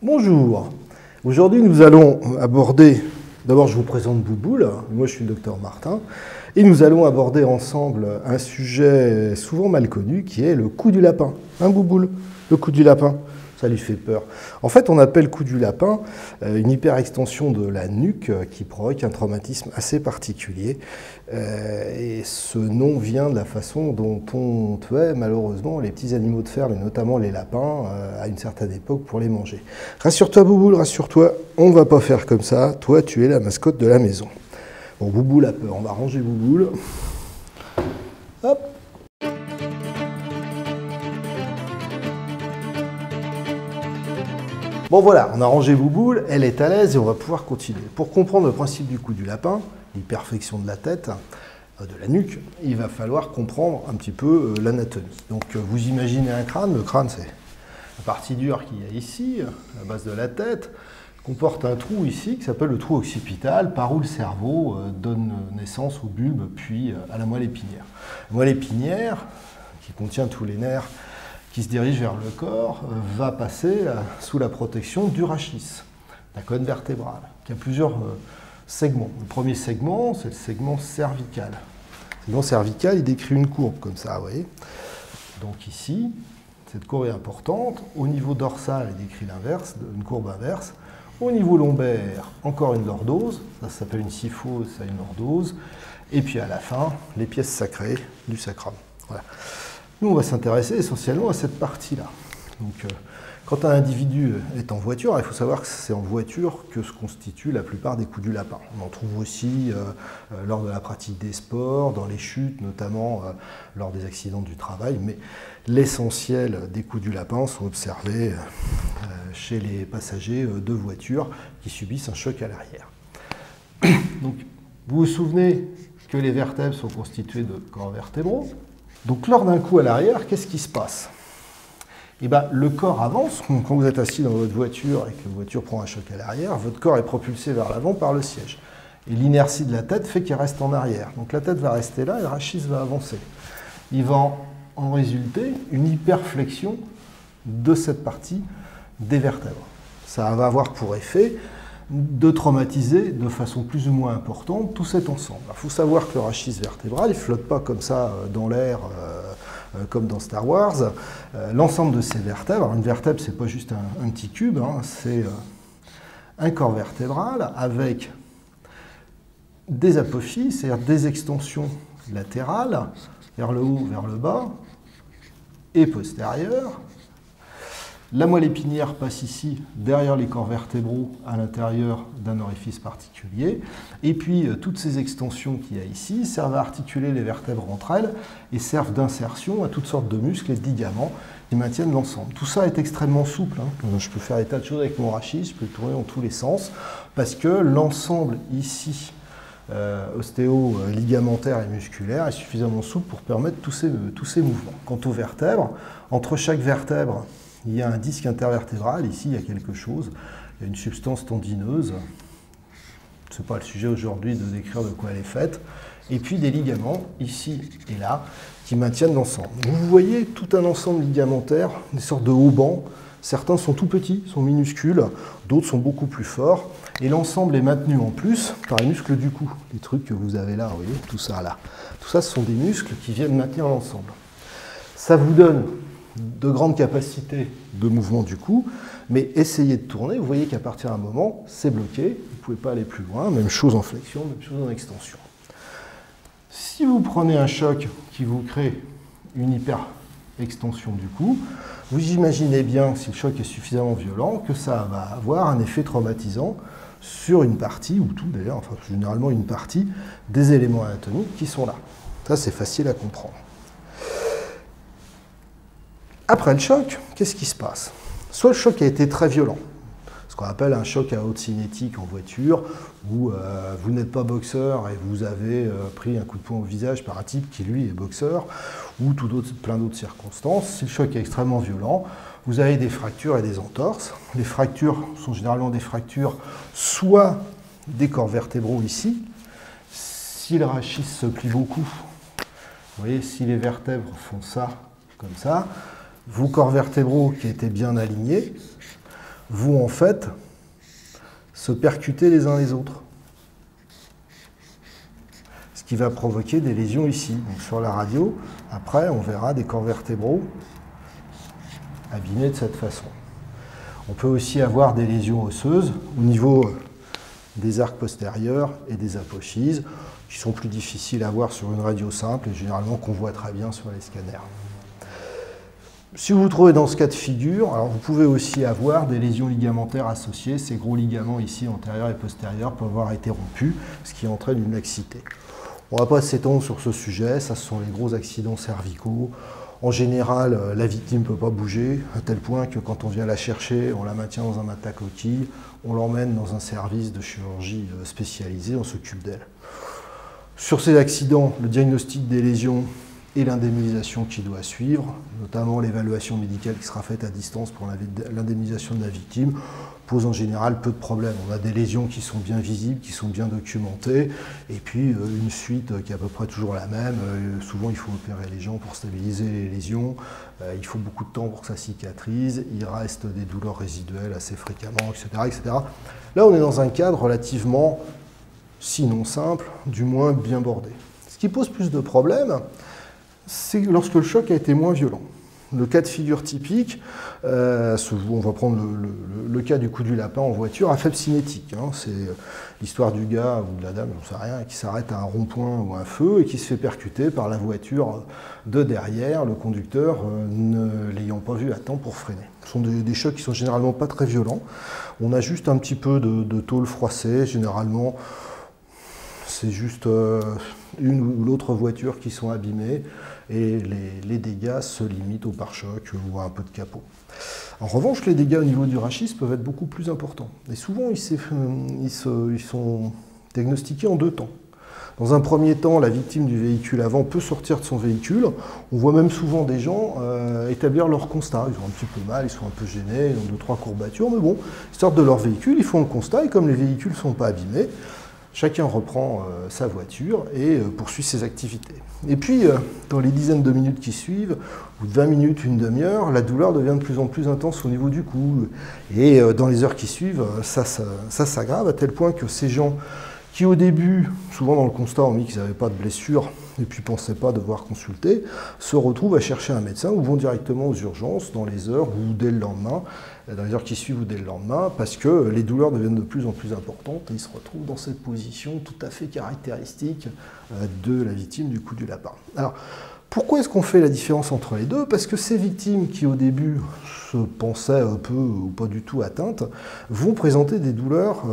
Bonjour. Aujourd'hui, nous allons aborder, d'abord je vous présente Bouboule, moi je suis le docteur Martin, et nous allons aborder ensemble un sujet souvent mal connu qui est le cou du lapin. Hein Bouboule, le cou du lapin, ça lui fait peur. En fait, on appelle cou du lapin une hyperextension de la nuque qui provoque un traumatisme assez particulier. Et ce nom vient de la façon dont on tuait malheureusement les petits animaux de ferme, et notamment les lapins, à une certaine époque pour les manger. Rassure-toi Bouboule, rassure-toi, on ne va pas faire comme ça, toi tu es la mascotte de la maison. Bon, Bouboule a peur, on va ranger Bouboule. Hop. Bon voilà, on a rangé Bouboule, elle est à l'aise et on va pouvoir continuer. Pour comprendre le principe du cou du lapin, l'hyperflexion de la tête, de la nuque, il va falloir comprendre un petit peu l'anatomie. Donc vous imaginez un crâne, le crâne c'est la partie dure qu'il y a ici, la base de la tête, comporte un trou ici qui s'appelle le trou occipital, par où le cerveau donne naissance au bulbe puis à la moelle épinière. La moelle épinière, qui contient tous les nerfs qui se dirige vers le corps, va passer sous la protection du rachis, la colonne vertébrale, qui a plusieurs segments. Le premier segment, c'est le segment cervical. Le segment cervical, il décrit une courbe comme ça, vous voyez. Donc ici, cette courbe est importante. Au niveau dorsal, il décrit l'inverse, une courbe inverse. Au niveau lombaire, encore une lordose, ça s'appelle une syphose, ça une lordose. Et puis à la fin, les pièces sacrées du sacrum. Voilà. Nous, on va s'intéresser essentiellement à cette partie-là. Donc, quand un individu est en voiture, il faut savoir que c'est en voiture que se constituent la plupart des coups du lapin. On en trouve aussi lors de la pratique des sports, dans les chutes, notamment lors des accidents du travail, mais l'essentiel des coups du lapin sont observés chez les passagers de voitures qui subissent un choc à l'arrière. Donc, vous vous souvenez que les vertèbres sont constituées de corps vertébraux. Donc, lors d'un coup à l'arrière, qu'est-ce qui se passe? Eh bien, le corps avance. Quand vous êtes assis dans votre voiture et que la voiture prend un choc à l'arrière, votre corps est propulsé vers l'avant par le siège. Et l'inertie de la tête fait qu'il reste en arrière. Donc, la tête va rester là et le rachis va avancer. Il va en résulter une hyperflexion de cette partie des vertèbres. Ça va avoir pour effet de traumatiser de façon plus ou moins importante tout cet ensemble. Il faut savoir que le rachis vertébral, il ne flotte pas comme ça dans l'air comme dans Star Wars. L'ensemble de ces vertèbres, alors une vertèbre, ce n'est pas juste un petit cube, hein, c'est un corps vertébral avec des apophyses, c'est-à-dire des extensions latérales, vers le haut, vers le bas, et postérieures. La moelle épinière passe ici, derrière les corps vertébraux, à l'intérieur d'un orifice particulier. Et puis, toutes ces extensions qu'il y a ici servent à articuler les vertèbres entre elles et servent d'insertion à toutes sortes de muscles et de ligaments qui maintiennent l'ensemble. Tout ça est extrêmement souple. Hein. Je peux faire des tas de choses avec mon rachis, je peux tourner dans tous les sens, parce que l'ensemble ici, ostéo-ligamentaire et musculaire, est suffisamment souple pour permettre tous ces mouvements. Quant aux vertèbres, entre chaque vertèbre, il y a un disque intervertébral, ici il y a quelque chose, il y a une substance tendineuse, ce n'est pas le sujet aujourd'hui de décrire de quoi elle est faite, et puis des ligaments, ici et là, qui maintiennent l'ensemble. Vous voyez tout un ensemble ligamentaire, des sortes de haubans, certains sont tout petits, sont minuscules, d'autres sont beaucoup plus forts, et l'ensemble est maintenu en plus par les muscles du cou, les trucs que vous avez là, vous voyez, tout ça là. Tout ça, ce sont des muscles qui viennent maintenir l'ensemble. Ça vous donne de grandes capacités de mouvement du cou, mais essayez de tourner, vous voyez qu'à partir d'un moment, c'est bloqué, vous ne pouvez pas aller plus loin, même chose en flexion, même chose en extension. Si vous prenez un choc qui vous crée une hyper-extension du cou, vous imaginez bien, si le choc est suffisamment violent, que ça va avoir un effet traumatisant sur une partie, ou tout d'ailleurs, enfin généralement une partie, des éléments anatomiques qui sont là. Ça, c'est facile à comprendre. Après le choc, qu'est-ce qui se passe? Soit le choc a été très violent, ce qu'on appelle un choc à haute cinétique en voiture, où vous n'êtes pas boxeur et vous avez pris un coup de poing au visage par un type qui lui est boxeur, ou plein d'autres circonstances. Si le choc est extrêmement violent, vous avez des fractures et des entorses. Les fractures sont généralement des fractures soit des corps vertébraux ici, si le rachis se plie beaucoup, vous voyez, si les vertèbres font ça, comme ça, vos corps vertébraux qui étaient bien alignés vont en fait se percuter les uns les autres. Ce qui va provoquer des lésions ici. Donc sur la radio, après, on verra des corps vertébraux abîmés de cette façon. On peut aussi avoir des lésions osseuses au niveau des arcs postérieurs et des apophyses, qui sont plus difficiles à voir sur une radio simple et généralement qu'on voit très bien sur les scanners. Si vous vous trouvez dans ce cas de figure, alors vous pouvez aussi avoir des lésions ligamentaires associées. Ces gros ligaments ici, antérieurs et postérieurs, peuvent avoir été rompus, ce qui entraîne une laxité. On ne va pas s'étendre sur ce sujet, ça ce sont les gros accidents cervicaux. En général, la victime ne peut pas bouger, à tel point que quand on vient la chercher, on la maintient dans un matelas coquille, on l'emmène dans un service de chirurgie spécialisé, on s'occupe d'elle. Sur ces accidents, le diagnostic des lésions et l'indemnisation qui doit suivre, notamment l'évaluation médicale qui sera faite à distance pour l'indemnisation de la victime, pose en général peu de problèmes. On a des lésions qui sont bien visibles, qui sont bien documentées, et puis une suite qui est à peu près toujours la même. Souvent, il faut opérer les gens pour stabiliser les lésions. Il faut beaucoup de temps pour que ça cicatrise. Il reste des douleurs résiduelles assez fréquemment, etc., etc. Là, on est dans un cadre relativement, sinon simple, du moins bien bordé. Ce qui pose plus de problèmes, c'est lorsque le choc a été moins violent. Le cas de figure typique, on va prendre le cas du coup du lapin en voiture à faible cinétique. Hein. C'est l'histoire du gars ou de la dame, je ne sais rien, qui s'arrête à un rond-point ou un feu et qui se fait percuter par la voiture de derrière, le conducteur ne l'ayant pas vu à temps pour freiner. Ce sont des chocs qui sont généralement pas très violents. On a juste un petit peu de tôle froissée, généralement c'est juste une ou l'autre voiture qui sont abîmées et les dégâts se limitent au pare-choc ou à un peu de capot. En revanche, les dégâts au niveau du rachis peuvent être beaucoup plus importants. Et souvent, ils sont diagnostiqués en deux temps. Dans un premier temps, la victime du véhicule avant peut sortir de son véhicule. On voit même souvent des gens établir leur constat. Ils ont un petit peu mal, ils sont un peu gênés, ils ont 2-3 courbatures, mais bon, ils sortent de leur véhicule, ils font le constat, et comme les véhicules ne sont pas abîmés, chacun reprend sa voiture et poursuit ses activités. Et puis, dans les dizaines de minutes qui suivent, ou de 20 minutes, une demi-heure, la douleur devient de plus en plus intense au niveau du cou. Et dans les heures qui suivent, ça s'aggrave à tel point que ces gens qui, au début, souvent dans le constat, ont mis qu'ils n'avaient pas de blessure et puis ne pensaient pas devoir consulter, se retrouvent à chercher un médecin ou vont directement aux urgences dans les heures ou dès le lendemain, dans les heures qui suivent ou dès le lendemain, parce que les douleurs deviennent de plus en plus importantes et ils se retrouvent dans cette position tout à fait caractéristique de la victime du coup du lapin. Alors, pourquoi est-ce qu'on fait la différence entre les deux? Parce que ces victimes qui au début se pensaient un peu ou pas du tout atteintes vont présenter des douleurs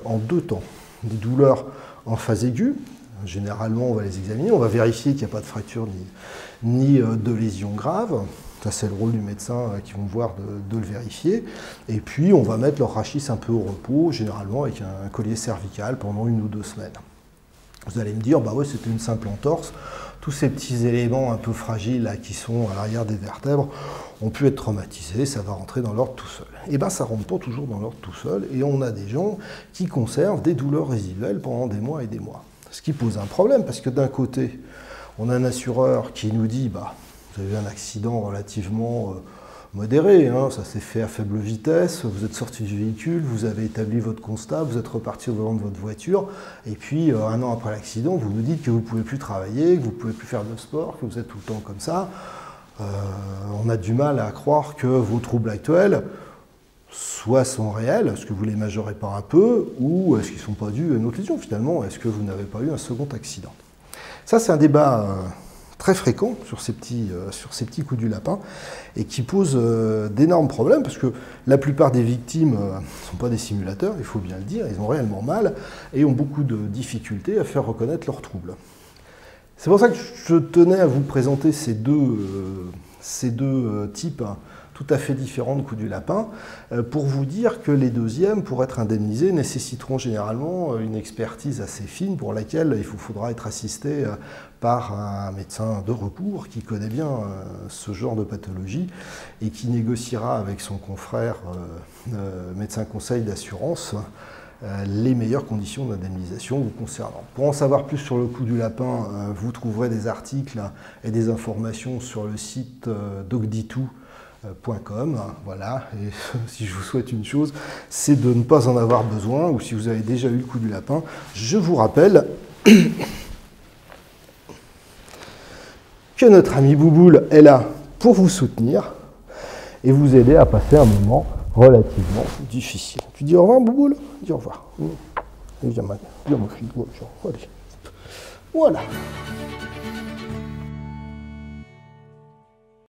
en deux temps. Des douleurs en phase aiguë. Généralement, on va les examiner, on va vérifier qu'il n'y a pas de fracture ni de lésion grave. Ça, c'est le rôle du médecin qui vont voir de le vérifier. Et puis, on va mettre leur rachis un peu au repos, généralement avec un collier cervical pendant 1 ou 2 semaines. Vous allez me dire, bah ouais, c'était une simple entorse. Tous ces petits éléments un peu fragiles là, qui sont à l'arrière des vertèbres ont pu être traumatisés, ça va rentrer dans l'ordre tout seul. Et bien, ça ne rentre pas toujours dans l'ordre tout seul. Et on a des gens qui conservent des douleurs résiduelles pendant des mois et des mois. Ce qui pose un problème, parce que d'un côté, on a un assureur qui nous dit, bah, vous avez eu un accident relativement modéré, hein, ça s'est fait à faible vitesse, vous êtes sorti du véhicule, vous avez établi votre constat, vous êtes reparti au volant de votre voiture, et puis 1 an après l'accident, vous nous dites que vous ne pouvez plus travailler, que vous ne pouvez plus faire de sport, que vous êtes tout le temps comme ça. On a du mal à croire que vos troubles actuels soit sont réels, est-ce que vous les majorez par un peu, ou est-ce qu'ils ne sont pas dus à une autre lésion finalement, est-ce que vous n'avez pas eu un second accident? Ça, c'est un débat très fréquent sur ces petits coups du lapin, et qui pose d'énormes problèmes, parce que la plupart des victimes ne sont pas des simulateurs, il faut bien le dire, ils ont réellement mal, et ont beaucoup de difficultés à faire reconnaître leurs troubles. C'est pour ça que je tenais à vous présenter ces deux types tout à fait différents de coups du lapin, pour vous dire que les deuxièmes, pour être indemnisés, nécessiteront généralement une expertise assez fine pour laquelle il faudra être assisté par un médecin de recours qui connaît bien ce genre de pathologie et qui négociera avec son confrère médecin conseil d'assurance les meilleures conditions d'indemnisation vous concernant. Pour en savoir plus sur le coup du lapin, vous trouverez des articles et des informations sur le site Docditou Voilà, et si je vous souhaite une chose, c'est de ne pas en avoir besoin, ou si vous avez déjà eu le coup du lapin, je vous rappelle que notre ami Bouboule est là pour vous soutenir et vous aider à passer un moment relativement difficile. Tu dis au revoir, Bouboule? Dis au revoir. Viens, ma fille. Allez. Voilà.